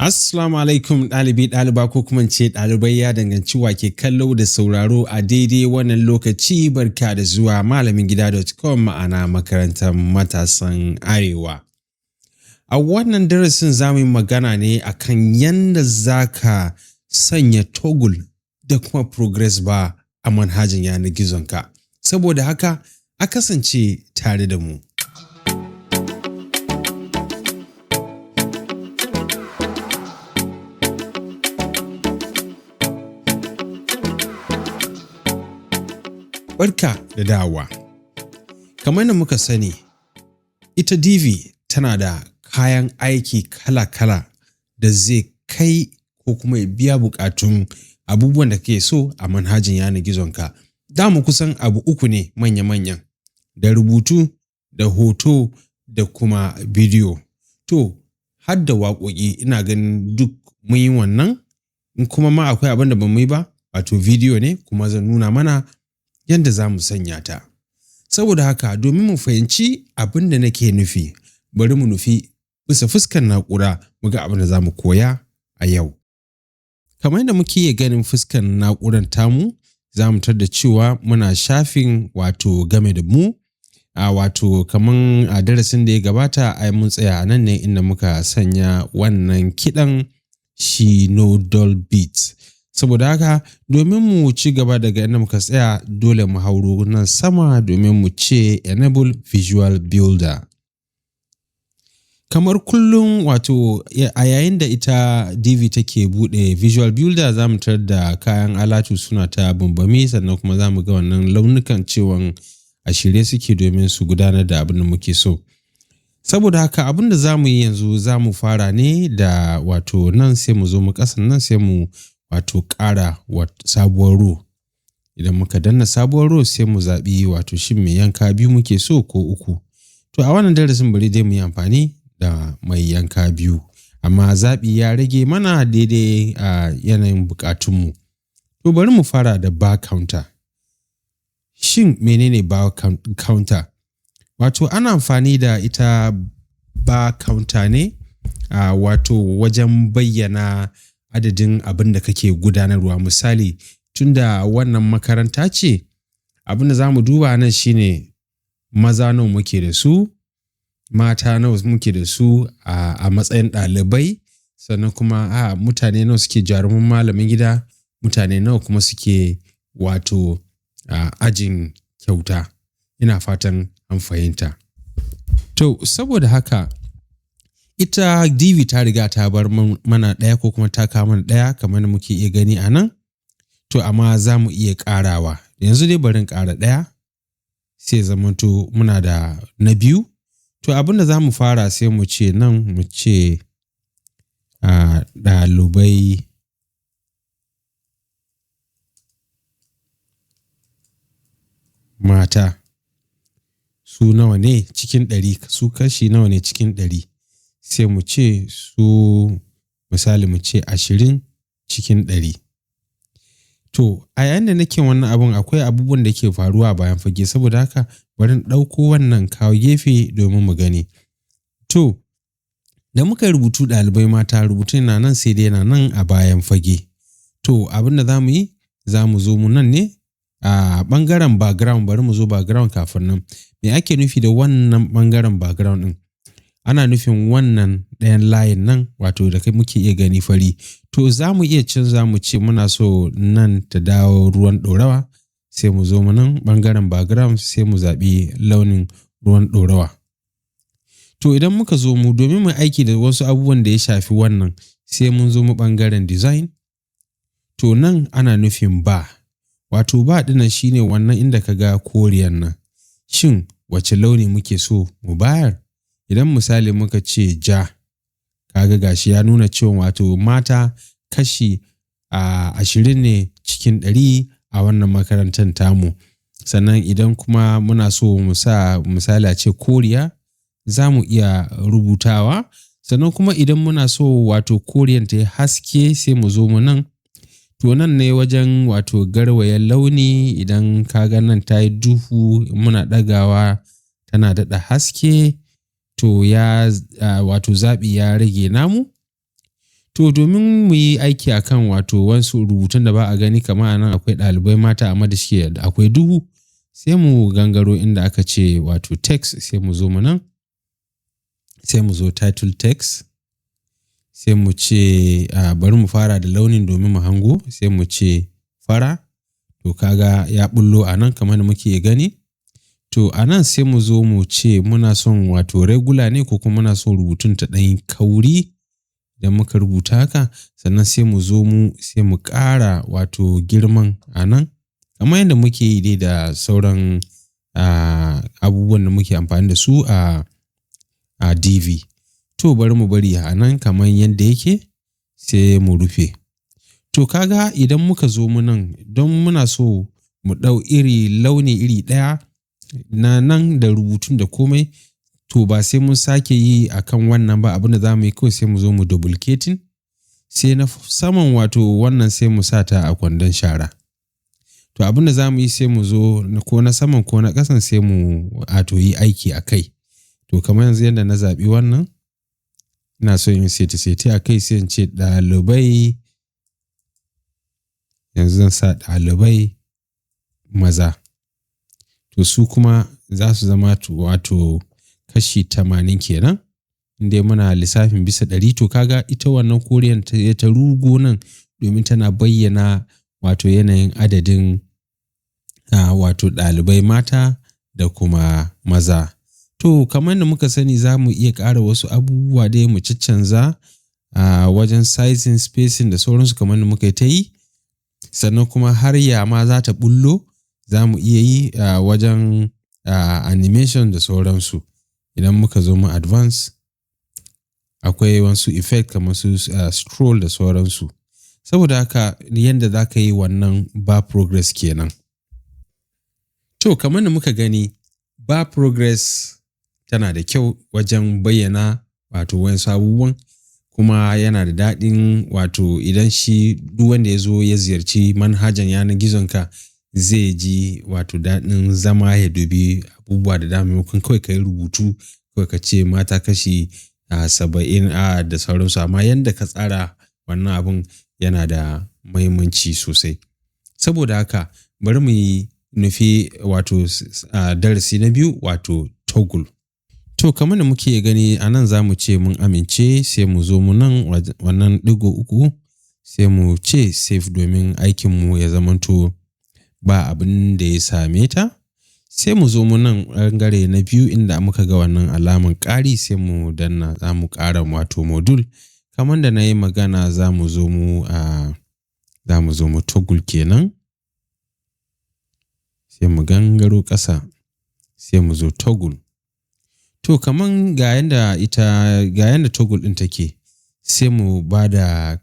Assalamu alaikum ɗaliba ko kuma ce ɗalibai ya danganci wa ke kallo da sauraro a daidai wannan lokaci barka da zuwa malamingida.com ma'ana makarantar matasan arewa. A wannan darasin za mu yi magana ne akan yadda za ka sanya toggle da kuma progress bar a manhajan yanar gizonka. Saboda haka a kasance tare da mu. Barka da dawowa. Kamar da muka sani, ita DV tana da kayan aiki kala-kala da zai kai ko kuma ya biya bukatun abubuwan da kake so a manhajan yanar gizonka. Da mu kusan abu uku ne manya-manyan, da rubutu, da hoto, da kuma bidiyo. To, har da waƙoƙi ina ganin duk mun yi wannan, in kuma ma akwai abin da ba mu yi ba, wato bidiyo ne kuma zan nuna mana yadda za mu sanya ta. Saboda haka domin mu fahimci abin da nake nufi, bari mu nufi bisa fuskar na'ura mu ga abin da za mu koya a yau. Kamar yadda muke iya ganin fuskar na'urar tamu, za mu tar da cewa muna shafin wato game da mu, wato kamar a darasin da ya gabata ai mun tsaya a nan ne inda muka sanya wannan kiɗan shi no dull beat. Saboda haka domin mu ci gaba daga inda muka tsaya dole mu hauro nan sama domin mu ce enable visual builder. Kamar kullum wato a yayin da ita DV take buɗe visual builder za mu tarar da kayan alatu suna ta bambami sannan kuma za mu ga wannan launukan cewan a shirye suke domin su gudanar da abin da muke so. Saboda haka abin da za mu yi yanzu za mu fara ne da wato nan sai mu zo mu ƙasan nan sai mu wato ƙara sabuwar row. Idan muka danna sabuwar row sai mu zaɓi wato shin mai yanka biyu muke so ko uku. To a wannan darasin bari dai mu yi amfani da mai yanka biyu. Amma zaɓi ya rage mana daidai a yanayin buƙatunmu. To bari mu fara da bar counter. Shin menene bar counter? Wato ana amfani da ita bar counter ne wato wajen bayyana adadin abin da kake gudanarwa. Misali, tunda wannan makaranta ce, abin da za mu duba nan shine maza nawa muke da su, mata nawa muke da su a matsayin ɗalibai, sannan kuma mutane nawa suke jarumin malamin gida, mutane nawa kuma suke wato ajin kyauta. Ina fatan an fahimta. To, saboda haka ita DV ta riga ta bar mana ɗaya ko kuma ta kawo mana ɗaya kamar da muke iya gani a nan. To amma za mu iya ƙarawa. Yanzu dai barin ƙara ɗaya sai zamanto muna da na biyu. To abin da za mu fara sai mu ce nan mu ce ɗalibai mata su nawa ne cikin 100, su kashi nawa ne cikin 100. Sai mu ce su misali mu ce 20 cikin 100. To a yayin da nake wannan abun akwai abubuwan da ke faruwa bayan fage, saboda haka bari in ɗauko wannan kawo gefe domin mu gani. To da muka rubutu ɗalibai mata rubutun na nan sai dai na nan a bayan fage. To abin da za mu yi za mu zo mu nan ne a ɓangaren background. Bari mu zo background kafin nan. Me ake nufi da wannan ɓangaren background ɗin? Ana nufin wannan ɗayan layin nan wato da kai muke iya gani fari. To za mu iya canza mu ce muna so nan ta dawo ruwan ɗorawa, sai mu zo mu nan ɓangaren background sai mu zaɓi launin ruwan ɗorawa. To idan muka zo mu domin mu aiki da wasu abubuwan da ya shafi wannan sai mun zo mu ɓangaren design. To nan ana nufin ba. Wato ba ɗinnan shine wannan inda ka ga koriyan nan. Shin wace launi muke so mu bayar? Idan misali muka ce ja, kaga gashi ya nuna cewa wato mata kashi 20 ne cikin 100 a wannan makarantar tamu. Sannan idan kuma muna so mu sa misali a ce koriya, za mu iya rubutawa. Sannan kuma idan muna so wato koriyan ta yi haske sai mu zo mu nan. To nan ne wajen wato garwayen launi. Idan kaga nan ta yi duhu muna ɗagawa tana daɗa haske. To wato zaɓi ya rage namu. To domin mu yi aiki akan wato wasu rubutun da ba a gani kamar anan akwai ɗalibai mata amma da shi akwai duhu, sai mu gangaro inda aka ce wato text, sai mu zo mu nan, sai mu zo title text, sai mu ce bari mu fara da launin domin mu hango, sai mu ce fara. To kaga ya bullo a nan kamar da muke gani. To a nan sai mu zo mu ce muna son wato regular ne ko kuma muna son rubutun ta ɗan kauri. Idan muka rubuta haka, sannan sai mu zo sai mu ƙara wato girman a nan kamar yadda muke yi dai da sauran abubuwan da muke amfani da su a DV. To bari mu bari a nan kamar yadda yake, sai mu rufe. To kaga idan muka zo mu nan don muna so mu ɗau launi iri ɗaya na nan da rubutun da komai, to ba sai mun sake yi akan wannan ba, abin da za mu yi kawai sai mu zo mu duplicating, sai na saman wato wannan sai mu sa ta a kwandon shara. To abin da za mu yi sai mu zo ko na saman ko na ƙasan sai mu yi aiki a kai. To kamar yanzu yadda na zaɓi wannan, ina so in seti a kai, sai in ce ɗalibai, yanzu zan sa ɗalibai maza. To su kuma za su zama wato kashi 80 kenan, inda muna lissafin bisa 100. To kaga ita wannan koriyan ta rugo nan domin tana bayyana wato yanayin adadin wato ɗalibai mata da kuma maza. To kamar da muka sani za mu iya ƙara wasu abubuwa dai mu caccanza wajen sizing, spacing da sauransu kamar da muka ta yi. Sannan kuma har ma za ta bullo za mu iya yi wajen animation da sauransu. Idan muka zo mu advance, akwai wasu effect kamar su scroll da sauransu. Saboda haka yadda za ka yi wannan bar progress kenan. To kamar da muka gani, bar progress tana da kyau wajen bayyana wato wasu abubuwan, kuma yana da daɗin wato idan shi duk wanda ya zo ya ziyarci manhajan yanar gizonka zai ji wato daɗin zama ya dubi abubuwa da dama, maimakon kawai ka yi rubutu kawai ka ce mata kashi 70 da sauransu. Amma yadda ka tsara wannan abun yana da muhimmanci sosai. Saboda haka bari mu yi nufi wato darasi na biyu, wato toggle. To kamar da muke gani a nan za mu ce mun amince, sai mu zo mu nan wannan ɗigo 3, sai mu ce save domin aikinmu ya zamanto ba abin da ya same ta. Sai mu zo mu nan ɓangare na biyu inda muka ga wannan alaman ƙari, sai mu danna, za mu ƙara wato module. Kamar da na yi magana za mu zo mu toggle kenan. Sai mu gangaro ƙasa, sai mu zo toggle. To kaman ga yanda toggle ɗin take, sai mu ba da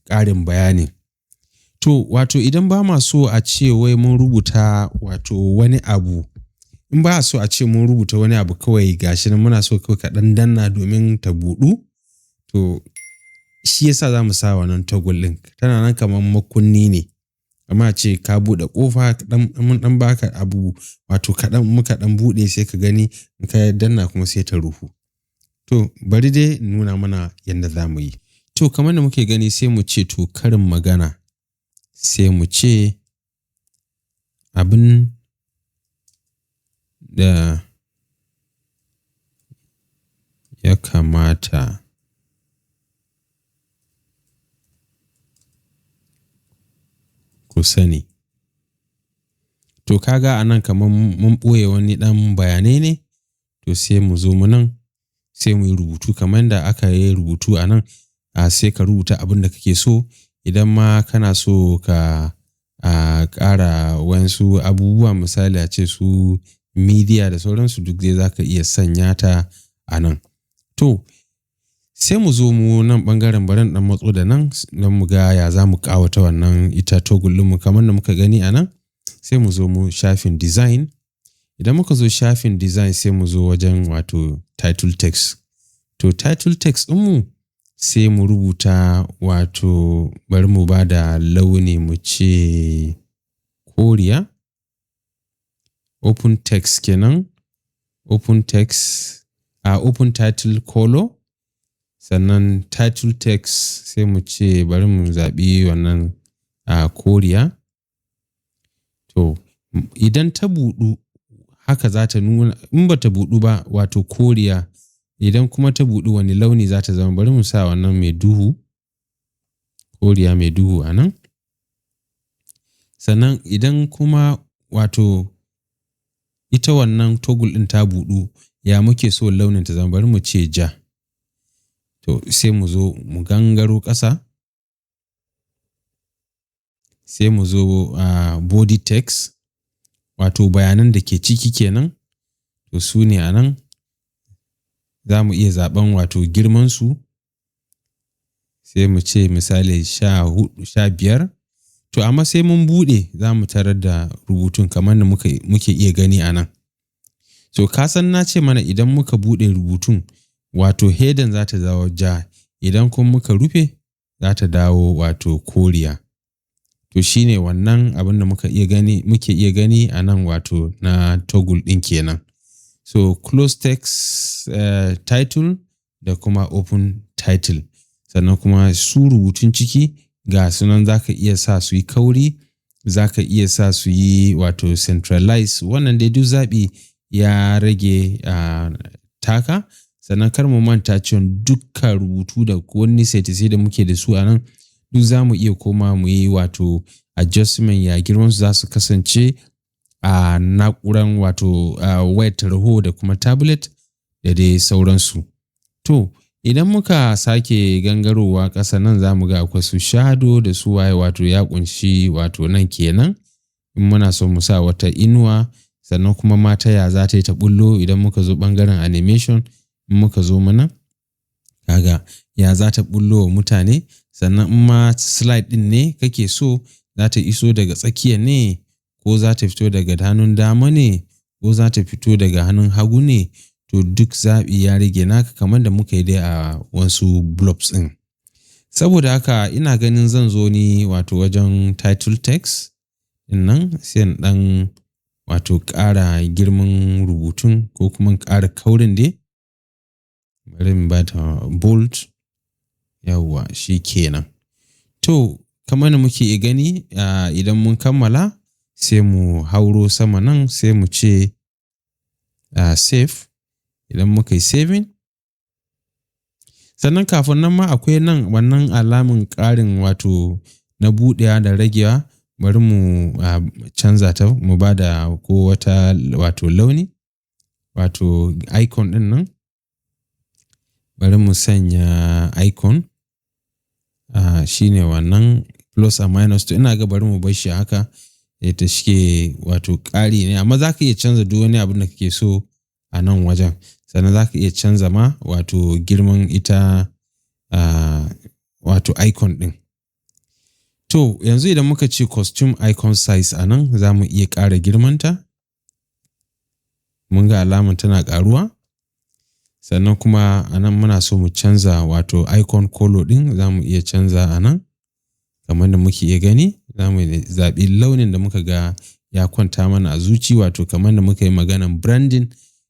ƙarin bayani. To wato idan ba ma so a ce wai mun rubuta wato wani abu, in ba so a ce mun rubuta wani abu kawai gashi nan muna so kawai ka ɗan danna domin ta buɗu, to shi yasa za mu sa wannan toggle ɗin. Tana nan kamar makunni ne, amma ce ka buɗe ƙofa, mun ɗan baka abu wato kaɗan, muka ɗan buɗe sai ka gani, in ka danna kuma sai ta rufu. To bari dai nuna mana yadda za mu yi. To kamar da muke gani sai mu ce to karin magana, sai mu ce abin da ya kamata ku sani. To kaga anan kamar mun ɓoye wani ɗan bayanai ne, to sai mu zo mu nan, sai mu yi rubutu kamar da aka yi rubutu a nan. Sai ka rubuta abin da kake so. Idan ma kana so ka ƙara wasu abubuwa, misali a ce su media da sauransu, duk dai za ka iya sanya ta a nan. To sai mu zo mu nan ɓangaren, barin ɗan matso da nan don mu ga ya za mu ƙawata wannan ita toggle mu kamar da muka gani a nan. Sai mu zo mu shafin design. Idan muka zo shafin design sai mu zo wajen wato title text. To title text ɗinmu sai mu rubuta wato, bari mu ba da launi mu ce koriya. Open text kenan. Open text, open title color. sannan title text sai mu ce bari mu zaɓi wannan koriya. To idan ta buɗu haka za ta nuna, in ba ta buɗu ba wato koriya, idan kuma ta buɗu wani launi za ta zama, bari mu sa wannan mai duhu, koriya mai duhu a nan. Sannan idan kuma wato ita wannan toggle ɗin ta buɗu, ya muke so launin ta zama, bari mu ce ja. To sai mu zo mu gangaro ƙasa, sai mu zo body text wato bayanan da ke ciki kenan. To su ne a nan za mu iya zaɓen wato girmansu, sai mu ce misali 15. To amma sai mun buɗe za mu tarar da rubutun kamar da muke iya gani a nan. So ka san na ce mana idan muka buɗe rubutun wato heading za ta dawo ja, idan kuma muka rufe za ta dawo wato koriya. To shine wannan abin da muke iya gani a nan wato na toggle ɗin kenan. So close text title da kuma open title. Sannan kuma su rubutun ciki ga sunan za ka iya sa su yi kauri, za ka iya sa su yi wato centralize, wannan dai duk zaɓi ya rage taka. Sannan kar mu manta cewa dukkan rubutu da wani sai da muke da su a nan duk za mu iya koma mu yi wato adjustment ya girman su za su kasance a na'uran wato wayar tarho da kuma tablet da dai sauransu. To idan muka sake gangarowa ƙasa nan za mu ga akwai su shadow da su waye wato ya ƙunshi wato nan kenan in muna so mu sa wata inuwa. Sannan kuma mata ya za ta yi ta bullo idan muka zo ɓangaren animation, in muka zo mana kaga ya za ta bullo wa mutane. Sannan in ma slide ɗin ne kake so, za ta iso daga tsakiya ne, ko za ta fito daga hannun dama ne, ko za ta fito daga hannun hagu ne. To duk zaɓi ya rage naka kamar da muka yi dai a wasu blobs ɗin. Saboda haka ina ganin zan zo ni wato wajen title text ɗin nan sai in ɗan wato ƙara girman rubutun ko kuma ƙara kaurin dai. Bari in ba ta bold. Yawwa shi kenan. To kamar da muke gani idan mun kammala sai mu hauro sama nan sai mu ce save. Idan muka yi saving, sannan kafin nan ma akwai nan wannan alamun ƙarin wato na buɗewa da ragewa, bari mu canza ta mu ba da ko wata wato launi wato icon ɗin nan. Bari mu sanya icon shine wannan plus a minus. To ina ga bari mu bar shi haka ta shike wato ƙari ne, amma za ka iya canza duk wani abin da kake so a nan wajen. Sannan za ka iya canza ma wato girman ita wato icon ɗin. To yanzu idan muka ce costume icon size a nan za mu iya ƙara girmanta. Mun ga alamun tana ƙaruwa. Sannan kuma a nan muna so mu canza wato icon color ɗin, za mu iya canza a nan kamar da muke iya gani. Za mu zaɓi launin da muka ga ya kwanta mana a zuci, wato kamar da muka yi maganan branding.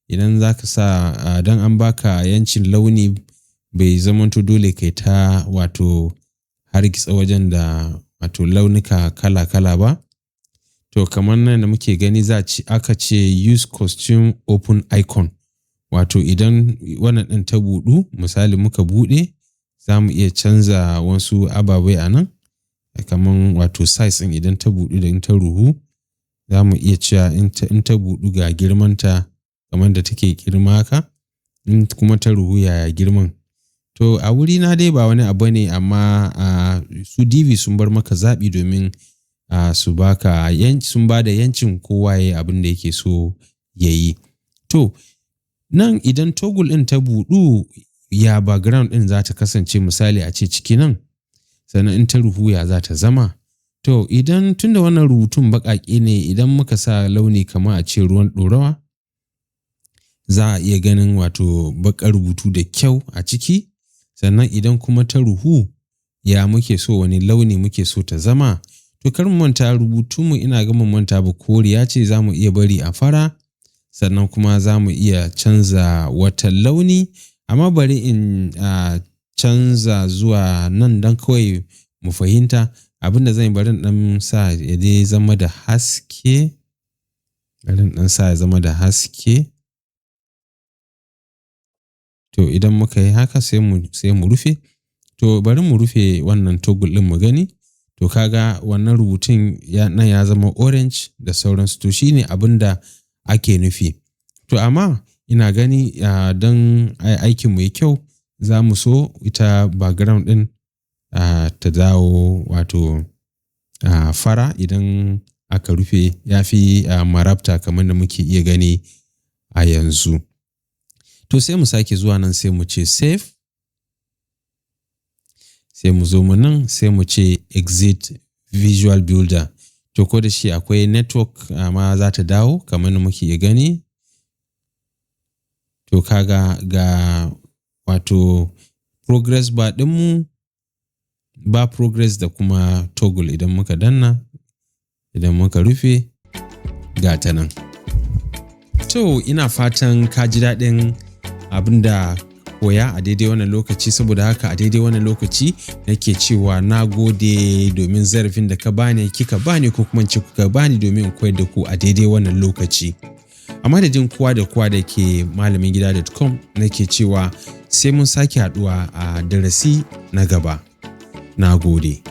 Idan za ka sa don an baka yancin launi bai zamanto dole kai ta wato hargitsa wajen da wato launuka kala-kala ba. To kamar nan da muke gani aka ce use costume open icon. Wato idan wannan ɗin ta buɗu, misali muka buɗe, za mu iya canza wasu ababai a nan. Kamar wato size ɗin idan ta buɗu da in ta ruhu, za mu iya cewa in ta buɗu ga girmanta kamar da take girma haka, in kuma ta ruhu yaya girman. To a wuri na dai ba wani abu ne, amma su DV sun bar maka zaɓi domin su baka sun ba da yancin kowa ya abin da yake so ya yi. To nan idan toggle ɗin ta buɗu, ya background ɗin za ta kasance, misali a ce ciki nan. Sannan in ta ruhu ya za ta zama. To idan tunda wannan rubutun baƙaƙe ne, idan muka sa launi kamar a ce ruwan ɗorawa, za a iya ganin wato baƙar rubutu da kyau a ciki. Sannan idan kuma ta ruhu, ya muke so, wani launi muke so ta zama. To kar mu manta rubutunmu, ina ga mun manta ba, koriya ce, za mu iya bari a fara. Sannan kuma za mu iya canza wata launi, amma bari in canza zuwa nan dan kawai mu fahimta. Abinda zan yi bari ɗan sa ya dai zama da haske. Bari ɗan sa ya zama da haske. To idan muka yi haka sai mu rufe. To bari mu rufe wannan toggle ɗin mu gani. To kaga wannan rubutun nan ya zama orange da sauransu. To shine abin da ake nufi. To amma ina gani don aikin mu yi kyau za mu so ita background ɗin ta dawo wato fara idan aka rufe ya fi marabta kamar da muke iya gani a yanzu. To sai mu sake zuwa nan sai mu ce save. Sai mu zo mu nan sai mu ce exit visual builder. To ko da shi akwai network amma za ta dawo kamar da muke iya gani. To kaga ga wato progress bar ɗinmu ba progress da kuma toggle idan muka danna, idan muka rufe ga ta nan. To ina fatan ka ji daɗin abin da koya a daidai wannan lokaci, saboda haka a daidai wannan lokaci nake cewa na gode domin zarafin da ka bani, kika bani ko kuma ce kuka bani domin in koyar da ku a daidai wannan lokaci. A madadin kowa da kowa da ke malamingida.com nake cewa sai mun sake haɗuwa a darasi na gaba. Na gode.